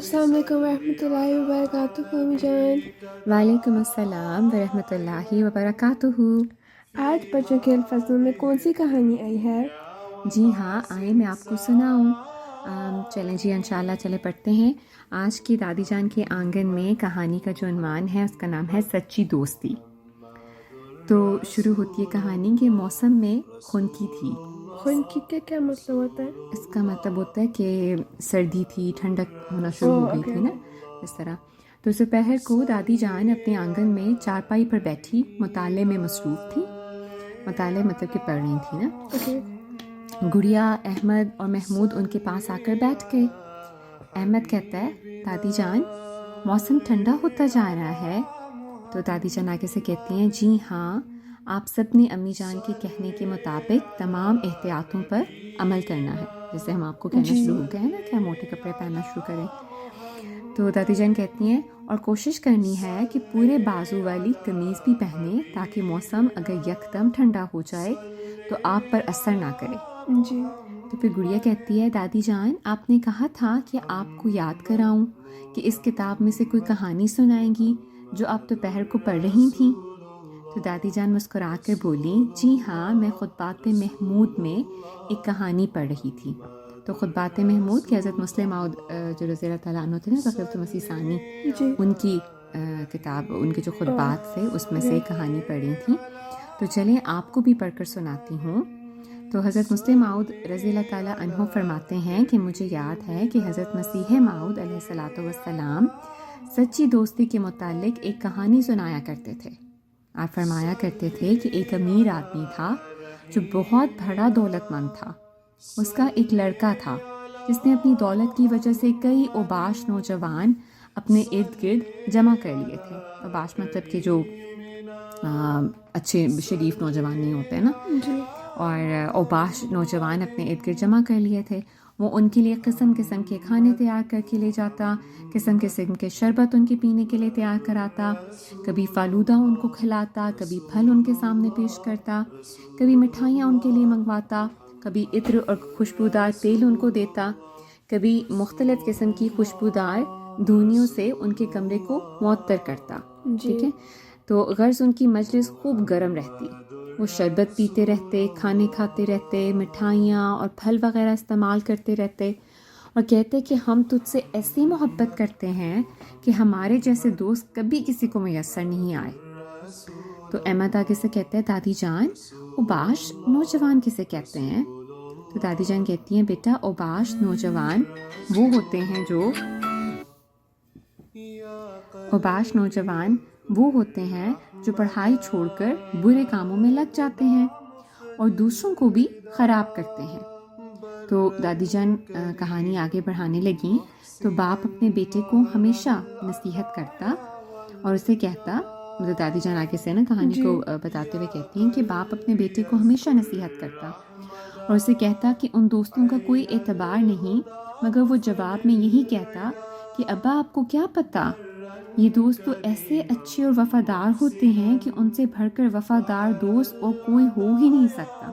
السلام علیکم ورحمۃ اللہ وبرکاتہ امی جان۔ وعلیکم السلام ورحمۃ اللہ وبرکاتہ۔ آج بچوں کے الفاظوں میں کون سی کہانی آئی ہے؟ جی ہاں، آئے میں آپ کو سناؤں۔ چلیں جی انشاءاللہ چلے پڑھتے ہیں۔ آج کی دادی جان کے آنگن میں کہانی کا جو عنوان ہے اس کا نام ہے سچی دوستی۔ تو شروع ہوتی ہے کہانی کہ موسم میں خنکی تھی۔ خنکی کا کیا مطلب ہوتا ہے؟ اس کا مطلب ہوتا ہے کہ سردی تھی، ٹھنڈک ہونا شروع ہو گئی تھی نا، اس طرح۔ تو دوپہر کو دادی جان اپنے آنگن میں چارپائی پر بیٹھی مطالعے میں مصروف تھی۔ مطالعے مطلب کہ پڑھ رہی تھی نا۔ گڑیا، احمد اور محمود ان کے پاس آ کر بیٹھ گئے۔ احمد کہتا ہے، دادی جان موسم ٹھنڈا ہوتا جا رہا ہے۔ تو دادی جان آگے سے کہتی ہیں، جی ہاں، آپ سب نے امی جان کے کہنے کے مطابق تمام احتیاطوں پر عمل کرنا ہے۔ جیسے ہم آپ کو کہنا شروع ہو گئے ہیں نا کہ ہم موٹے کپڑے پہننا شروع کریں۔ تو دادی جان کہتی ہیں، اور کوشش کرنی ہے کہ پورے بازو والی قمیض بھی پہنے تاکہ موسم اگر یکدم ٹھنڈا ہو جائے تو آپ پر اثر نہ کرے۔ جی۔ تو پھر گڑیا کہتی ہے، دادی جان آپ نے کہا تھا کہ آپ کو یاد کراؤں کہ اس کتاب میں سے کوئی کہانی سنائیں گی جو آپ دوپہر کو پڑھ رہی تھیں۔ تو دادی جان مسکرا کر بولی، جی ہاں، میں خطبات محمود میں ایک کہانی پڑھ رہی تھی۔ تو خطبات محمود کہ حضرت مسلم موعود جو رضی اللہ تعالیٰ عنہ تھے نا، تقریباً مسیح ثانی، ان کی کتاب، ان کے جو خطبات تھے اس میں سے ایک کہانی پڑھی تھی۔ تو چلیں آپ کو بھی پڑھ کر سناتی ہوں۔ تو حضرت مسلم موعود رضی اللہ تعالیٰ عنہ فرماتے ہیں کہ مجھے یاد ہے کہ حضرت مسیح موعود علیہ الصلاۃ والسلام سچی دوستی کے متعلق ایک کہانی سنایا کرتے تھے۔ آپ فرمایا کرتے تھے کہ ایک امیر آدمی تھا جو بہت بڑا دولت مند تھا۔ اس کا ایک لڑکا تھا جس نے اپنی دولت کی وجہ سے کئی اوباش نوجوان اپنے ارد گرد جمع کر لیے تھے۔ اوباش مطلب کہ جو اچھے شریف نوجوان نہیں ہوتے نا، اور اوباش نوجوان اپنے ارد گرد جمع کر لیے تھے۔ وہ ان کے لیے قسم قسم کے کھانے تیار کر کے لے جاتا، قسم قسم کے شربت ان کے پینے کے لیے تیار کراتا، کبھی فالودہ ان کو کھلاتا، کبھی پھل ان کے سامنے پیش کرتا، کبھی مٹھائیاں ان کے لیے منگواتا، کبھی عطر اور خوشبودار تیل ان کو دیتا، کبھی مختلف قسم کی خوشبودار دھونیوں سے ان کے کمرے کو معطر کرتا۔ ٹھیک ہے، تو غرض ان کی مجلس خوب گرم رہتی۔ وہ شربت پیتے رہتے، کھانے کھاتے رہتے، مٹھائیاں اور پھل وغیرہ استعمال کرتے رہتے، اور کہتے کہ ہم تجھ سے ایسی محبت کرتے ہیں کہ ہمارے جیسے دوست کبھی کسی کو میسر نہیں آئے۔ تو احمد آگے سے کہتے ہیں، دادی جان اوباش نوجوان کسے کہتے ہیں؟ تو دادی جان کہتی ہیں، بیٹا اوباش نوجوان وہ ہوتے ہیں جو پڑھائی چھوڑ کر برے کاموں میں لگ جاتے ہیں اور دوسروں کو بھی خراب کرتے ہیں۔ تو دادی جان کہانی آگے بڑھانے لگیں تو باپ اپنے بیٹے کو ہمیشہ نصیحت کرتا اور اسے کہتا، مطلب دادی جان آگے سے نا کہانی کو بتاتے ہوئے کہتی ہیں کہ باپ اپنے بیٹے کو ہمیشہ نصیحت کرتا اور اسے کہتا کہ ان دوستوں کا کوئی اعتبار نہیں، مگر وہ جواب میں یہی کہتا کہ ابا آپ کو کیا پتہ، یہ دوست تو ایسے اچھے اور وفادار ہوتے ہیں کہ ان سے بڑھ کر وفادار دوست اور کوئی ہو ہی نہیں سکتا۔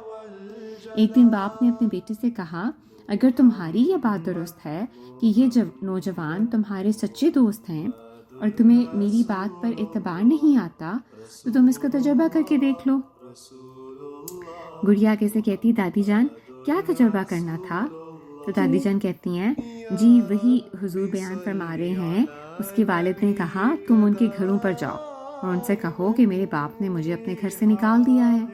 ایک دن باپ نے اپنے بیٹے سے کہا، اگر تمہاری یہ بات درست ہے کہ یہ نوجوان تمہارے سچے دوست ہیں اور تمہیں میری بات پر اعتبار نہیں آتا تو تم اس کا تجربہ کر کے دیکھ لو۔ گڑیا آگے سے کہتی، دادی جان کیا تجربہ کرنا تھا؟ تو دادی جان کہتی ہیں، جی وہی حضور بیان فرما رہے ہیں، اس کے والد نے کہا تم ان کے گھروں پر جاؤ اور ان سے کہو کہ میرے باپ نے مجھے اپنے گھر سے نکال دیا ہے،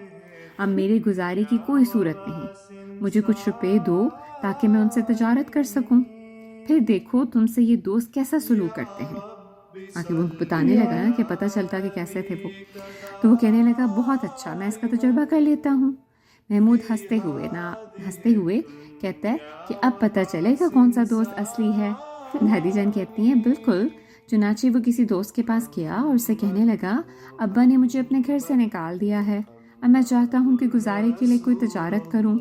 اب میرے گزارے کی کوئی صورت نہیں، مجھے کچھ روپے دو تاکہ میں ان سے تجارت کر سکوں، پھر دیکھو تم سے یہ دوست کیسا سلوک کرتے ہیں۔ آگے وہ بتانے لگا نا کہ پتہ چلتا کہ کیسے تھے وہ، تو وہ کہنے لگا، بہت اچھا، میں اس کا تجربہ کر لیتا ہوں۔ محمود ہنستے ہوئے کہتا ہے کہ اب پتہ چلے گا کون سا دوست اصلی ہے۔ دادی جان کہتی ہیں، بالکل۔ چنانچہ وہ کسی دوست کے پاس گیا اور اسے کہنے لگا، ابا نے مجھے اپنے گھر سے نکال دیا ہے، اب میں چاہتا ہوں کہ گزارے کے لیے کوئی تجارت کروں،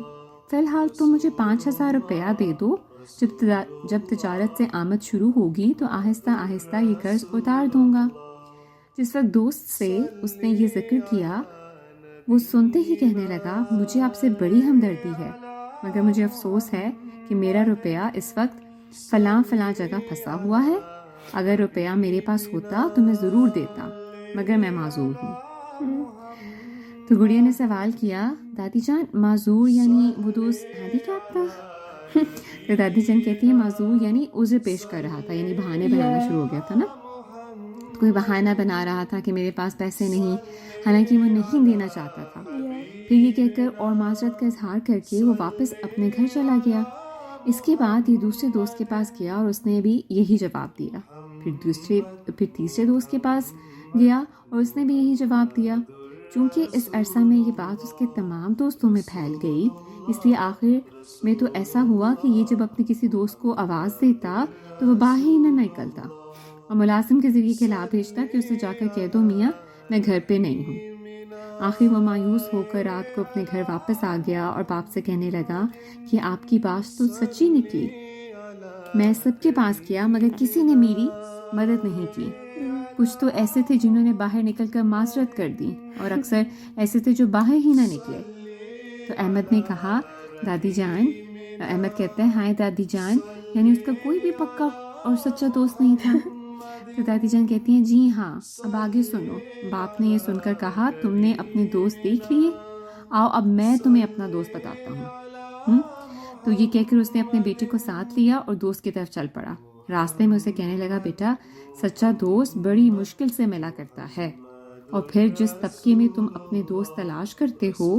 فی الحال تم مجھے 5,000 روپیہ دے دو، جب تجارت سے آمد شروع ہوگی تو آہستہ آہستہ یہ قرض اتار دوں گا۔ جس وقت دوست سے اس نے یہ ذکر کیا، وہ سنتے ہی کہنے لگا، مجھے آپ سے بڑی ہمدردی ہے، مگر مجھے افسوس ہے کہ میرا روپیہ اس وقت فلاں فلاں جگہ پھنسا ہوا ہے، اگر روپیہ میرے پاس ہوتا تو میں ضرور دیتا، مگر میں معذور ہوں۔ تو گڑیا نے سوال کیا، دادی جان معذور یعنی وہ دوست ہینڈی کیپ تھا؟ تو دادی جان کہتی ہیں معذور یعنی عذر پیش کر رہا تھا، یعنی بہانے بنانا شروع ہو گیا تھا نا، کوئی بہانہ بنا رہا تھا کہ میرے پاس پیسے نہیں، حالانکہ وہ نہیں دینا چاہتا تھا۔ پھر یہ کہہ کر اور معذرت کا اظہار کر کے وہ واپس اپنے گھر چلا گیا۔ اس کے بعد یہ دوسرے دوست کے پاس گیا اور اس نے بھی یہی جواب دیا۔ پھر تیسرے دوست کے پاس گیا اور اس نے بھی یہی جواب دیا۔ چونکہ اس عرصہ میں یہ بات اس کے تمام دوستوں میں پھیل گئی، اس لیے آخر میں تو ایسا ہوا کہ یہ جب اپنے کسی دوست کو آواز دیتا تو وہ باہر ہی نہ نکلتا اور ملازم کے ذریعے کھلا بھیجتا کہ اسے جا کر کہہ دو میاں میں گھر پہ نہیں ہوں۔ آخر وہ مایوس ہو کر رات کو اپنے گھر واپس آ گیا اور باپ سے کہنے لگا کہ آپ کی بات تو سچی نکلی، میں سب کے پاس کیا مگر کسی نے میری مدد نہیں کی۔ کچھ تو ایسے تھے جنہوں نے باہر نکل کر معذرت کر دی اور اکثر ایسے تھے جو باہر ہی نہ نکلے۔ تو احمد نے کہا دادی جان، احمد کہتا ہے ہائے دادی جان، یعنی اس کا کوئی بھی پکا اور سچا دوست نہیں تھا۔ تو دادی جان کہتی ہیں جی ہاں، اب آگے سنو۔ باپ نے یہ سن کر کہا تم نے اپنے دوست دیکھ لیے، آؤ اب میں تمہیں اپنا دوست بتاتا ہوں۔ تو یہ کہہ کر اس نے اپنے بیٹے کو ساتھ لیا اور دوست کی طرف چل پڑا۔ راستے میں اسے کہنے لگا بیٹا سچا دوست بڑی مشکل سے ملا کرتا ہے، اور پھر جس طبقے میں تم اپنے دوست تلاش کرتے ہو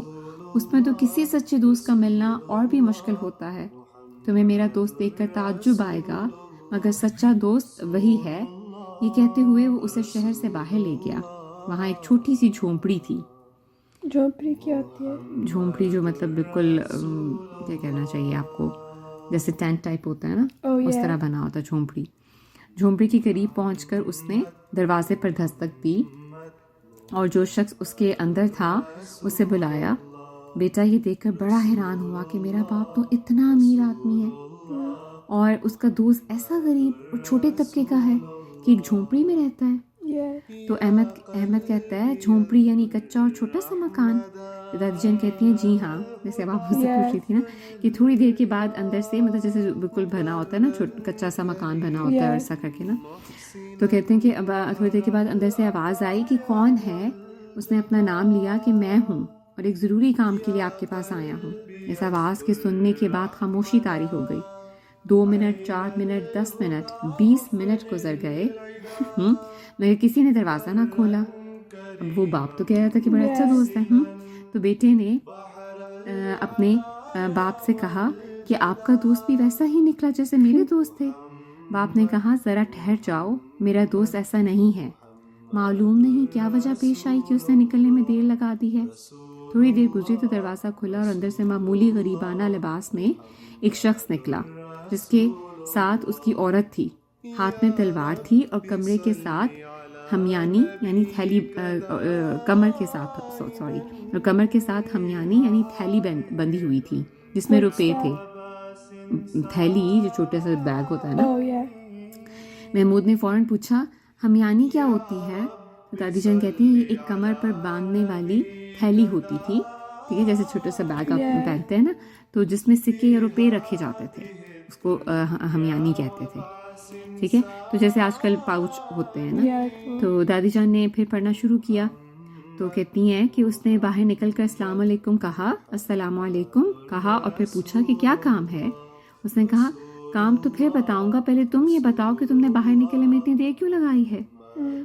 اس میں تو کسی سچے دوست کا ملنا اور بھی مشکل ہوتا ہے۔ تمہیں میرا دوست دیکھ کر تعجب آئے گا مگر سچا دوست وہی ہے۔ یہ کہتے ہوئے وہ اسے شہر سے باہر لے گیا۔ وہاں ایک چھوٹی سی جھونپڑی تھی۔ جھونپڑی کیا ہوتی ہے؟ جھونپڑی جو مطلب بالکل کیا کہنا چاہیے آپ کو، جیسے ٹینٹ ٹائپ ہوتا ہے نا، اس طرح بنا ہوتا ہے جھونپڑی۔ جھونپڑی کے قریب پہنچ کر اس نے دروازے پر دستک دی اور جو شخص اس کے اندر تھا اسے بلایا۔ بیٹا یہ دیکھ کر بڑا حیران ہوا کہ میرا باپ تو اتنا امیر آدمی ہے اور اس کا دوست ایسا غریب اور چھوٹے طبقے کا ہے کہ ایک جھونپڑی میں رہتا ہے۔ تو احمد کہتا ہے جھونپڑی یعنی کچا اور چھوٹا سا مکان؟ دادی جان کہتی ہیں جی ہاں، جیسے اب آپ مجھ سے پوچھ رہی تھی نا کہ تھوڑی دیر کے بعد اندر سے مطلب جیسے بالکل بنا ہوتا ہے نا، کچا سا مکان بنا ہوتا ہے ایسا کر کے نا، تو کہتے ہیں کہ اب تھوڑی دیر کے بعد اندر سے آواز آئی کہ کون ہے؟ اس نے اپنا نام لیا کہ میں ہوں اور ایک ضروری کام کے لیے آپ کے پاس آیا ہوں۔ اس آواز کے سننے کے بعد خاموشی طاری ہو گئی۔ 2 منٹ، 4 منٹ، 10 منٹ، 20 منٹ گزر گئے مگر کسی نے دروازہ نہ کھولا۔ اب وہ باپ تو کہہ رہا تھا کہ بڑا اچھا دوست ہے۔ تو بیٹے نے اپنے باپ سے کہا کہ آپ کا دوست بھی ویسا ہی نکلا جیسے میرے دوست تھے۔ باپ نے کہا ذرا ٹھہر جاؤ، میرا دوست ایسا نہیں ہے، معلوم نہیں کیا وجہ پیش آئی کہ اس نے نکلنے میں دیر لگا دی ہے۔ تھوڑی دیر گزری تو دروازہ کھلا اور اندر سے معمولی غریبانہ لباس میں ایک شخص نکلا جس کے ساتھ اس کی عورت تھی۔ ہاتھ میں تلوار تھی اور کمرے کے ساتھ ہمیانی یعنی تھیلی کمر کے ساتھ ہمیانی یعنی تھیلی بندھی ہوئی تھی جس میں روپے تھے۔ تھیلی جو چھوٹے سے بیگ ہوتا ہے نا۔ محمود نے فوراً پوچھا ہمیانی کیا ہوتی ہے؟ دادی جان کہتی ہیں یہ ایک کمر پر باندھنے والی تھیلی ہوتی تھی، ٹھیک ہے، جیسے چھوٹا سا بیگ آپ پہنتے ہیں نا، تو جس میں سکے یا روپے رکھے جاتے تھے، اس کو ہمیانی کہتے تھے، ٹھیک ہے۔ تو جیسے آج کل پاؤچ ہوتے ہیں نا۔ تو دادی جان نے پھر پڑھنا شروع کیا تو کہتی ہیں کہ اس نے باہر نکل کر السلام علیکم کہا، السلام علیکم کہا اور پھر پوچھا کہ کیا کام ہے؟ اس نے کہا کام تو پھر بتاؤں گا، پہلے تم یہ بتاؤ کہ تم نے باہر نکلنے میں اتنی دیر کیوں لگائی ہے؟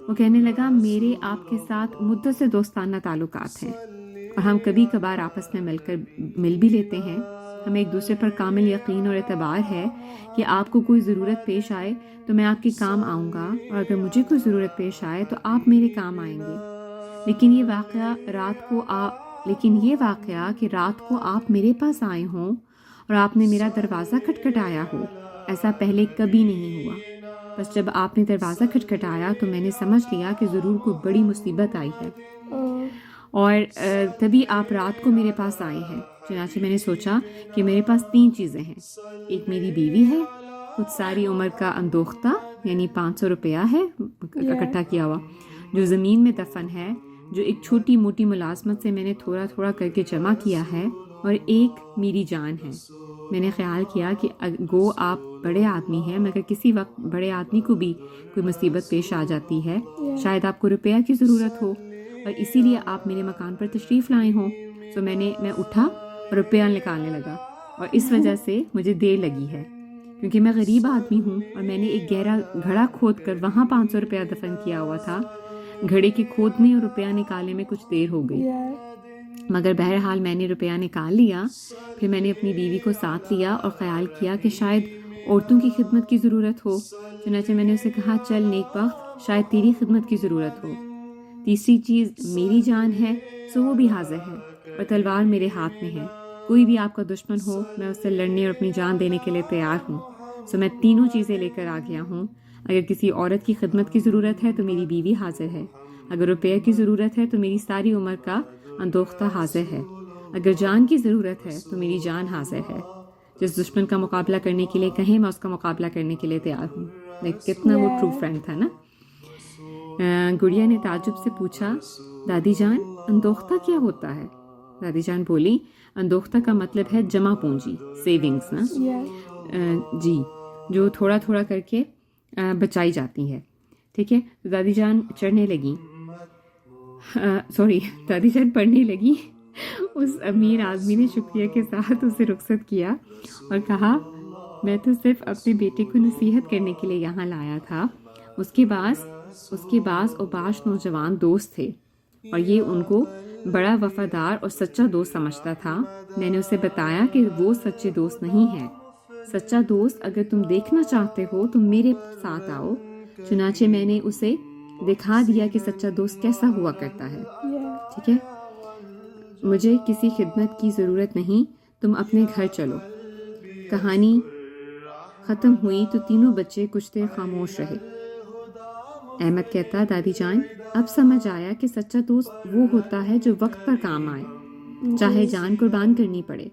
وہ کہنے لگا میرے آپ کے ساتھ مدت سے دوستانہ تعلقات ہیں اور ہم کبھی کبھار آپس میں مل بھی لیتے ہیں۔ ہمیں ایک دوسرے پر کامل یقین اور اعتبار ہے کہ آپ کو کوئی ضرورت پیش آئے تو میں آپ کے کام آؤں گا اور اگر مجھے کوئی ضرورت پیش آئے تو آپ میرے کام آئیں گے۔ لیکن یہ واقعہ کہ رات کو آپ میرے پاس آئے ہوں اور آپ نے میرا دروازہ کھٹکھٹایا ہو، ایسا پہلے کبھی نہیں ہوا۔ بس جب آپ نے دروازہ کھٹکھٹایا تو میں نے سمجھ لیا کہ ضرور کوئی بڑی مصیبت آئی ہے اور تبھی آپ رات کو میرے پاس آئے ہیں۔ چنانچہ میں نے سوچا کہ میرے پاس 3 چیزیں ہیں، ایک میری بیوی ہے، کچھ ساری عمر کا اندوختہ یعنی 500 روپیہ ہے اکٹھا کیا ہوا جو زمین میں دفن ہے، جو ایک چھوٹی موٹی ملازمت سے میں نے تھوڑا تھوڑا کر کے جمع کیا ہے، اور ایک میری جان ہے۔ میں نے خیال کیا کہ گو آپ بڑے آدمی ہیں مگر کسی وقت بڑے آدمی کو بھی کوئی مصیبت پیش آ جاتی ہے, شاید آپ کو روپیہ کی ضرورت ہو اور اسی لیے آپ میرے مکان پر تشریف لائے ہوں. تو میں اٹھا اور روپیہ نکالنے لگا اور اس وجہ سے مجھے دیر لگی ہے کیونکہ میں غریب آدمی ہوں اور میں نے ایک گہرا گھڑا کھود کر وہاں 500 روپیہ دفن کیا ہوا تھا. گھڑے کے کھودنے اور روپیہ نکالنے میں کچھ دیر ہو گئی, مگر بہرحال میں نے روپیہ نکال لیا. پھر میں نے اپنی بیوی کو ساتھ لیا اور خیال کیا کہ شاید عورتوں کی خدمت کی ضرورت ہو. چنانچہ میں نے اسے کہا چل نیک بخت, شاید تیری خدمت کی ضرورت ہو. تیسری چیز میری جان ہے سو وہ بھی حاضر ہے اور تلوار میرے ہاتھ میں ہے. کوئی بھی آپ کا دشمن ہو میں اس سے لڑنے اور اپنی جان دینے کے لیے تیار ہوں. سو میں تینوں چیزیں لے کر آ گیا ہوں. اگر کسی عورت کی خدمت کی ضرورت ہے تو میری بیوی حاضر ہے. اگر روپے کی ضرورت ہے تو میری ساری عمر کا اندوختہ حاضر ہے. اگر جان کی ضرورت ہے تو میری جان حاضر ہے. جس دشمن کا مقابلہ کرنے کے لیے کہیں میں اس کا مقابلہ کرنے کے لیے تیار ہوں. کتنا وہ ٹرو فرینڈ تھا نا. گڑیا نے تعجب سے پوچھا دادی جان اندوختہ کیا ہوتا ہے؟ دادی جان بولی اندوختہ کا مطلب ہے جمع پونجی, سیونگز نا. جی, جو تھوڑا تھوڑا کر کے بچائی جاتی ہے. ٹھیک ہے. دادی جان چڑھنے لگی, دادی جان پڑھنے لگی. اس امیر آدمی نے شکریہ کے ساتھ اسے رخصت کیا اور کہا میں تو صرف اپنے بیٹے کو نصیحت کرنے کے لیے یہاں لایا تھا. اس کے بعض اوباش نوجوان دوست تھے اور یہ ان کو بڑا وفادار اور سچا دوست سمجھتا تھا. میں نے اسے بتایا کہ وہ سچے دوست نہیں ہیں. سچا دوست اگر تم دیکھنا چاہتے ہو تو میرے ساتھ آؤ. چنانچہ میں نے اسے دکھا دیا کہ سچا دوست کیسا ہوا کرتا ہے. ٹھیک ہے. مجھے کسی خدمت کی ضرورت نہیں, تم اپنے گھر چلو. کہانی ختم ہوئی تو تینوں بچے کچھ دیر خاموش رہے. احمد کہتا دادی جان اب سمجھ آیا کہ سچا دوست وہ ہوتا ہے جو وقت پر کام آئے, چاہے جان قربان کرنی پڑے.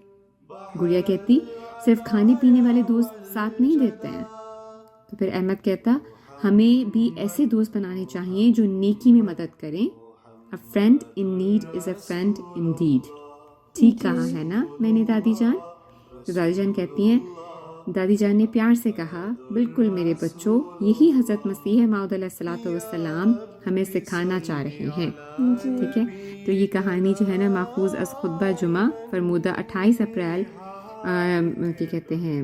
گڑیا کہتی صرف کھانے پینے والے دوست ساتھ نہیں دیتے ہیں. تو پھر احمد کہتا ہمیں بھی ایسے دوست بنانے چاہیے جو نیکی میں مدد کریں. A friend in need is a friend indeed. ٹھیک کہا ہے نا میں نے دادی جان؟ تو دادی جان کہتی ہیں دادی جان نے پیار سے کہا بالکل میرے بچوں, یہی حضرت مسیح موعود علیہ الصلوۃ والسلام ہمیں سکھانا چاہ رہے ہیں. ٹھیک ہے. تو یہ کہانی جو ہے نا ماخوذ از خطبہ جمعہ فرمودہ 28 اپریل کیا کہتے ہیں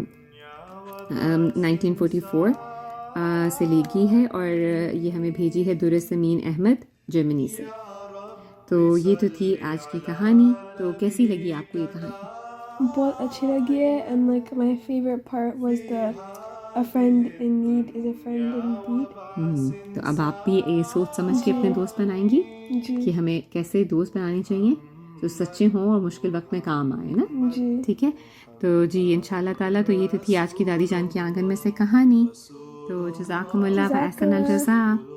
1944 سے لی گئی ہے اور یہ ہمیں بھیجی ہے درسمین احمد جرمنی سے. تو یہ تو تھی آج کی کہانی. تو کیسی لگی آپ کو یہ کہانی؟ بہت اچھی لگی ہے. and like my favorite part was the a friend in need is a friend indeed. تو اب آپ بھی یہ سوچ سمجھ کے اپنے دوست بنائیں گی کہ ہمیں کیسے دوست بنانے چاہیے جو سچے ہوں اور مشکل وقت میں کام آئے نا. ٹھیک ہے. تو جی انشاءاللہ تعالیٰ تو یہ تو تھی آج کی دادی جان کی آنگن میں سے کہانی. تو جزاکم اللہ و احسن الجزاء.